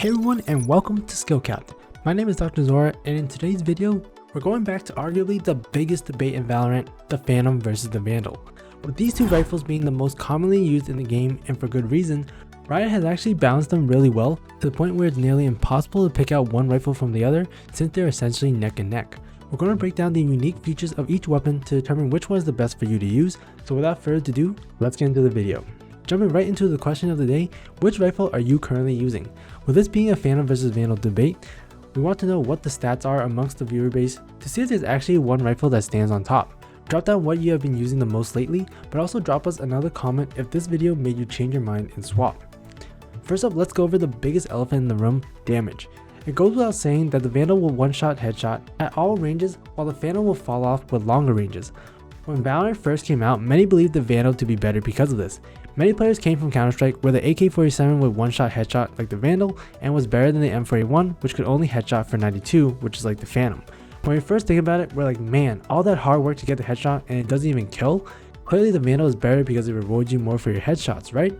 Hey everyone, and welcome to SkillCapped. My name is Dr. Zora, and in today's video, we're going back to arguably the biggest debate in Valorant, the Phantom versus the Vandal. With these two rifles being the most commonly used in the game, and for good reason, Riot has actually balanced them really well to the point where it's nearly impossible to pick out one rifle from the other since they're essentially neck and neck. We're going to break down the unique features of each weapon to determine which one is the best for you to use, so without further ado, let's get into the video. Jumping right into the question of the day, which rifle are you currently using? With this being a Phantom versus Vandal debate, we want to know what the stats are amongst the viewer base to see if there's actually one rifle that stands on top. Drop down what you have been using the most lately, but also drop us another comment if this video made you change your mind and swap. First up, let's go over the biggest elephant in the room, damage. It goes without saying that the Vandal will one-shot headshot at all ranges while the Phantom will fall off with longer ranges. When Valorant first came out, many believed the Vandal to be better because of this. Many players came from Counter-Strike where the AK-47 would one-shot headshot like the Vandal and was better than the M4A1, which could only headshot for 92, which is like the Phantom. When we first think about it, we're like, man, all that hard work to get the headshot and it doesn't even kill? Clearly the Vandal is better because it rewards you more for your headshots, right?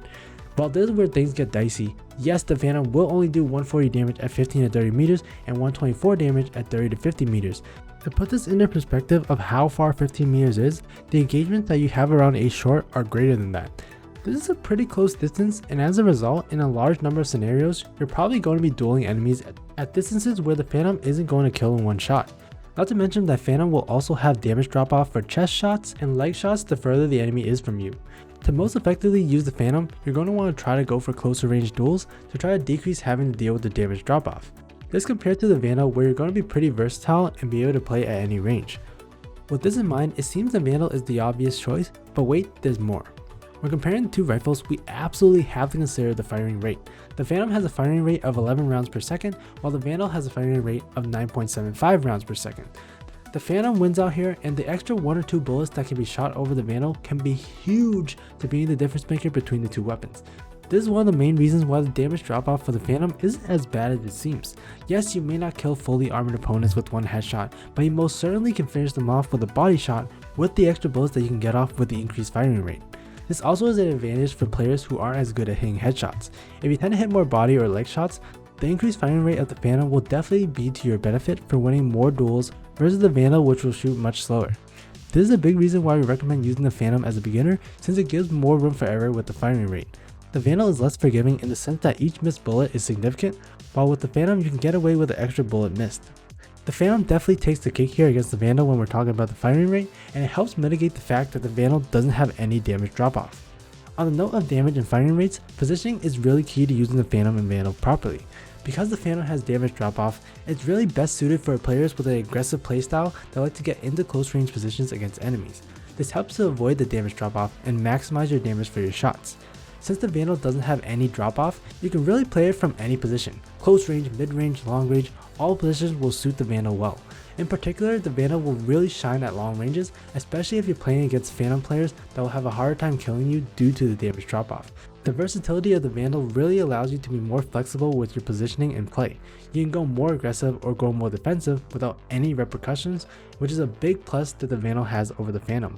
Well, this is where things get dicey. Yes, the Phantom will only do 140 damage at 15 to 30 meters and 124 damage at 30 to 50 meters. To put this into perspective of how far 15 meters is, the engagements that you have around a short are greater than that. This is a pretty close distance, and as a result, in a large number of scenarios, you're probably going to be dueling enemies at distances where the Phantom isn't going to kill in one shot. Not to mention that Phantom will also have damage drop off for chest shots and leg shots the further the enemy is from you. To most effectively use the Phantom, you're going to want to try to go for closer range duels to try to decrease having to deal with the damage drop off. This compared to the Vandal where you're going to be pretty versatile and be able to play at any range. With this in mind, it seems the Vandal is the obvious choice, but wait, there's more. When comparing the two rifles, we absolutely have to consider the firing rate. The Phantom has a firing rate of 11 rounds per second, while the Vandal has a firing rate of 9.75 rounds per second. The Phantom wins out here, and the extra 1 or 2 bullets that can be shot over the Vandal can be huge to being the difference maker between the two weapons. This is one of the main reasons why the damage drop off for the Phantom isn't as bad as it seems. Yes, you may not kill fully armored opponents with one headshot, but you most certainly can finish them off with a body shot with the extra bullets that you can get off with the increased firing rate. This also is an advantage for players who aren't as good at hitting headshots. If you tend to hit more body or leg shots, the increased firing rate of the Phantom will definitely be to your benefit for winning more duels versus the Vandal, which will shoot much slower. This is a big reason why we recommend using the Phantom as a beginner, since it gives more room for error with the firing rate. The Vandal is less forgiving in the sense that each missed bullet is significant, while with the Phantom you can get away with an extra bullet missed. The Phantom definitely takes the cake here against the Vandal when we're talking about the firing rate, and it helps mitigate the fact that the Vandal doesn't have any damage drop off. On the note of damage and firing rates, positioning is really key to using the Phantom and Vandal properly. Because the Phantom has damage drop off, it's really best suited for players with an aggressive playstyle that like to get into close range positions against enemies. This helps to avoid the damage drop off and maximize your damage for your shots. Since the Vandal doesn't have any drop off, you can really play it from any position. Close range, mid range, long range, all positions will suit the Vandal well. In particular, the Vandal will really shine at long ranges, especially if you're playing against Phantom players that will have a harder time killing you due to the damage drop off. The versatility of the Vandal really allows you to be more flexible with your positioning and play. You can go more aggressive or go more defensive without any repercussions, which is a big plus that the Vandal has over the Phantom.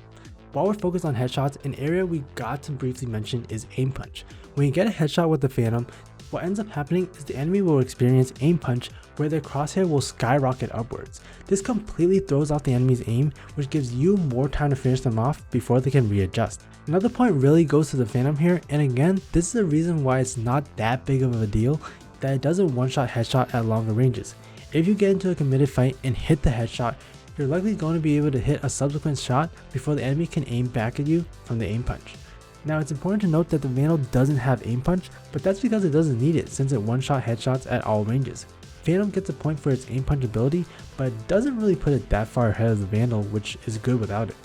While we're focused on headshots, an area we got to briefly mention is aim punch. When you get a headshot with the Phantom, what ends up happening is the enemy will experience aim punch where their crosshair will skyrocket upwards. This completely throws off the enemy's aim, which gives you more time to finish them off before they can readjust. Another point really goes to the Phantom here, and again, this is the reason why it's not that big of a deal that it doesn't one-shot headshot at longer ranges. If you get into a committed fight and hit the headshot, you're likely going to be able to hit a subsequent shot before the enemy can aim back at you from the aim punch. Now it's important to note that the Vandal doesn't have aim punch, but that's because it doesn't need it since it one-shot headshots at all ranges. Phantom gets a point for its aim punch ability, but it doesn't really put it that far ahead of the Vandal, which is good without it.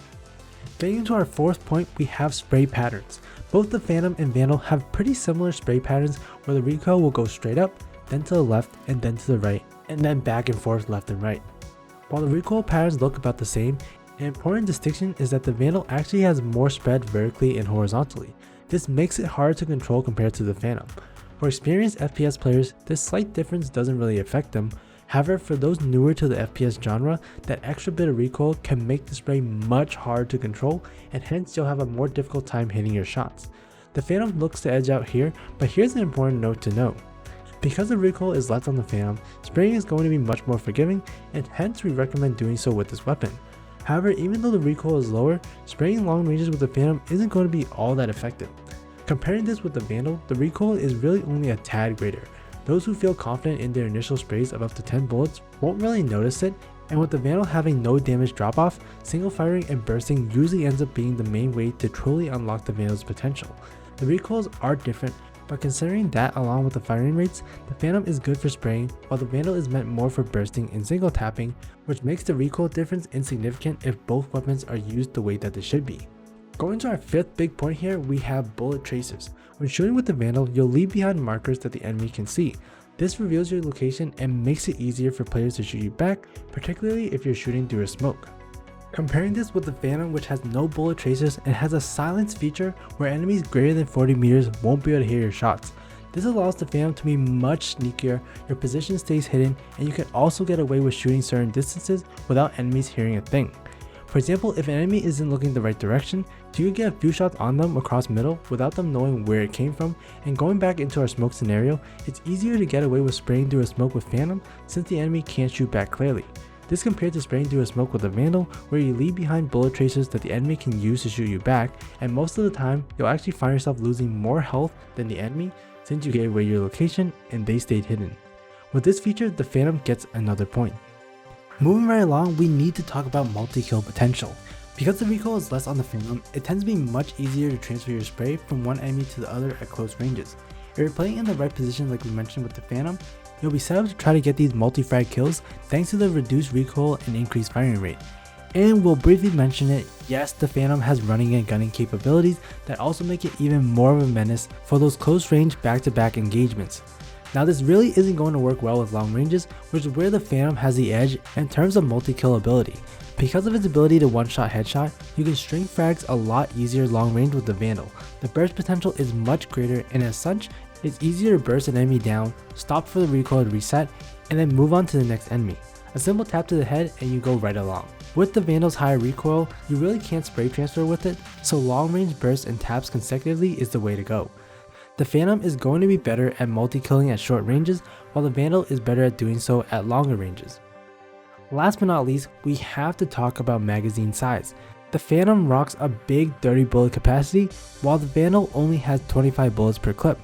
Getting into our fourth point, we have spray patterns. Both the Phantom and Vandal have pretty similar spray patterns where the recoil will go straight up, then to the left, and then to the right, and then back and forth left and right. While the recoil patterns look about the same, an important distinction is that the Vandal actually has more spread vertically and horizontally. This makes it harder to control compared to the Phantom. For experienced FPS players, this slight difference doesn't really affect them. However, for those newer to the FPS genre, that extra bit of recoil can make the spray much harder to control, and hence you'll have a more difficult time hitting your shots. The Phantom looks to edge out here, but here's an important note to note. Because the recoil is less on the Phantom, spraying is going to be much more forgiving, and hence we recommend doing so with this weapon. However, even though the recoil is lower, spraying long ranges with the Phantom isn't going to be all that effective. Comparing this with the Vandal, the recoil is really only a tad greater. Those who feel confident in their initial sprays of up to 10 bullets won't really notice it, and with the Vandal having no damage drop off, single firing and bursting usually ends up being the main way to truly unlock the Vandal's potential. The recoils are different, but considering that along with the firing rates, the Phantom is good for spraying while the Vandal is meant more for bursting and single tapping, which makes the recoil difference insignificant if both weapons are used the way that they should be. Going to our fifth big point here, we have bullet tracers. When shooting with the Vandal, you'll leave behind markers that the enemy can see. This reveals your location and makes it easier for players to shoot you back, particularly if you're shooting through a smoke. Comparing this with the Phantom, which has no bullet tracers and has a silence feature where enemies greater than 40 meters won't be able to hear your shots. This allows the Phantom to be much sneakier, your position stays hidden, and you can also get away with shooting certain distances without enemies hearing a thing. For example, if an enemy isn't looking the right direction, you can get a few shots on them across middle without them knowing where it came from, and going back into our smoke scenario, it's easier to get away with spraying through a smoke with Phantom since the enemy can't shoot back clearly. This compared to spraying through a smoke with a Vandal, where you leave behind bullet tracers that the enemy can use to shoot you back, and most of the time, you'll actually find yourself losing more health than the enemy since you gave away your location and they stayed hidden. With this feature, the Phantom gets another point. Moving right along, we need to talk about multi-kill potential. Because the recoil is less on the Phantom, it tends to be much easier to transfer your spray from one enemy to the other at close ranges. If you're playing in the right position like we mentioned with the Phantom, you'll be set up to try to get these multi-frag kills thanks to the reduced recoil and increased firing rate. And we'll briefly mention it, yes, the Phantom has running and gunning capabilities that also make it even more of a menace for those close range back-to-back engagements. Now this really isn't going to work well with long ranges, which is where the Phantom has the edge in terms of multi-kill ability. Because of its ability to one-shot headshot, you can string frags a lot easier long range with the Vandal. The burst potential is much greater, and as such, it's easier to burst an enemy down, stop for the recoil to reset, and then move on to the next enemy. A simple tap to the head and you go right along. With the Vandal's higher recoil, you really can't spray transfer with it, so long range bursts and taps consecutively is the way to go. The Phantom is going to be better at multi-killing at short ranges, while the Vandal is better at doing so at longer ranges. Last but not least, we have to talk about magazine size. The Phantom rocks a big 30 bullet capacity, while the Vandal only has 25 bullets per clip.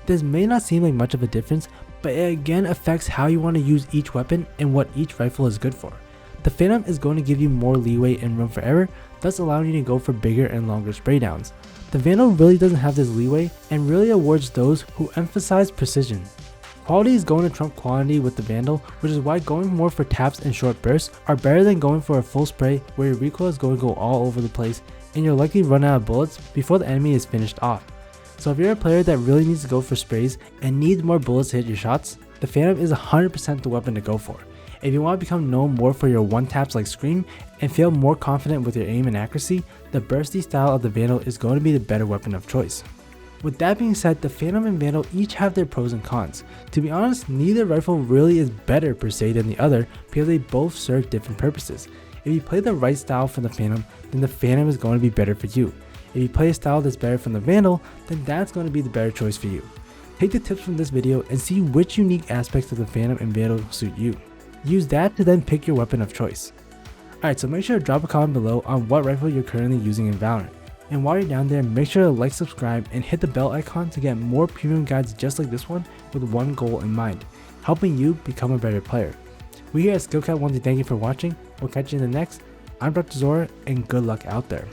This may not seem like much of a difference, but it again affects how you want to use each weapon and what each rifle is good for. The Phantom is going to give you more leeway and room for error, thus allowing you to go for bigger and longer spray downs. The Vandal really doesn't have this leeway and really awards those who emphasize precision. Quality is going to trump quantity with the Vandal, which is why going more for taps and short bursts are better than going for a full spray where your recoil is going to go all over the place and you'll likely run out of bullets before the enemy is finished off. So if you're a player that really needs to go for sprays and needs more bullets to hit your shots, the Phantom is 100% the weapon to go for. If you want to become known more for your one taps like Scream and feel more confident with your aim and accuracy, the bursty style of the Vandal is going to be the better weapon of choice. With that being said, the Phantom and Vandal each have their pros and cons. To be honest, neither rifle really is better per se than the other because they both serve different purposes. If you play the right style for the Phantom, then the Phantom is going to be better for you. If you play a style that's better from the Vandal, then that's going to be the better choice for you. Take the tips from this video and see which unique aspects of the Phantom and Vandal suit you. Use that to then pick your weapon of choice. Alright, so make sure to drop a comment below on what rifle you're currently using in Valorant. And while you're down there, make sure to like, subscribe, and hit the bell icon to get more premium guides just like this one with one goal in mind, helping you become a better player. We here at SkillCapped want to thank you for watching. We'll catch you in the next. I'm Dr. Zora, and good luck out there.